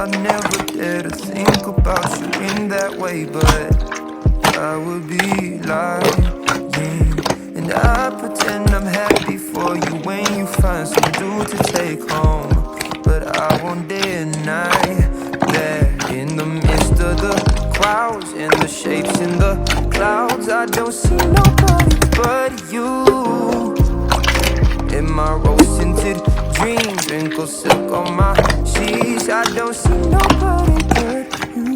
I never dare to think about you in that way, but I would be lying. And I pretend I'm happy for you when you find some dude to take home, but I won't deny that in the midst of the crowds and the shapes in the clouds, I don't see nobody but you. In my rose-tinted dreams, wrinkle silk on my sheets, I don't see nobody but you.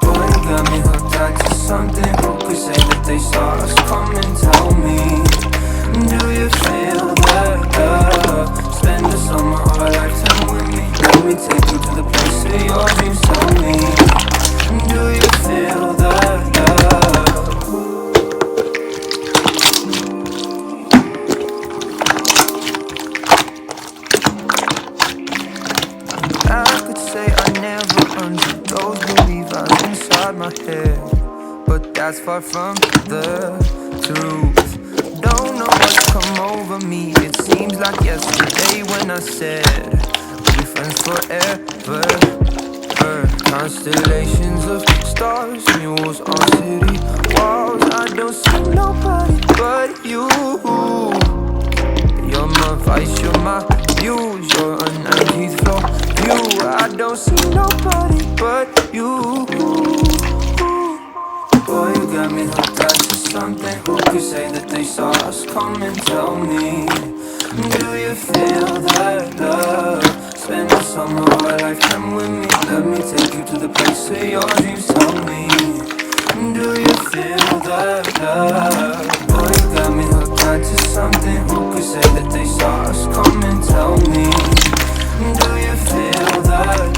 Boy, you got me hooked onto something. Who could say that they saw us coming? Tell me, do you feel that love? Spend the summer or a lifetime with me. Let me take you to the place of your dreams. Tell me, do you feel that love? I could say I never understood those believe eyes inside my head, but that's far from the truth. Don't know what's come over me. It seems like yesterday when I said we'll be friends forever. Constellations of stars, mules on city walls. I don't see nobody but you. You're my vice, you're my muse, you're a 90th floor view. I don't see nobody but you. Boy, you got me hooked onto something. Who could say that they saw us coming? Tell me, do you feel that love? Spend the summer or a lifetime with me. Let me take you to the place of your dreams. Tell me, do you feel that love? Boy, you got me hooked onto something. Who could say that they saw us coming? Tell me, do you feel that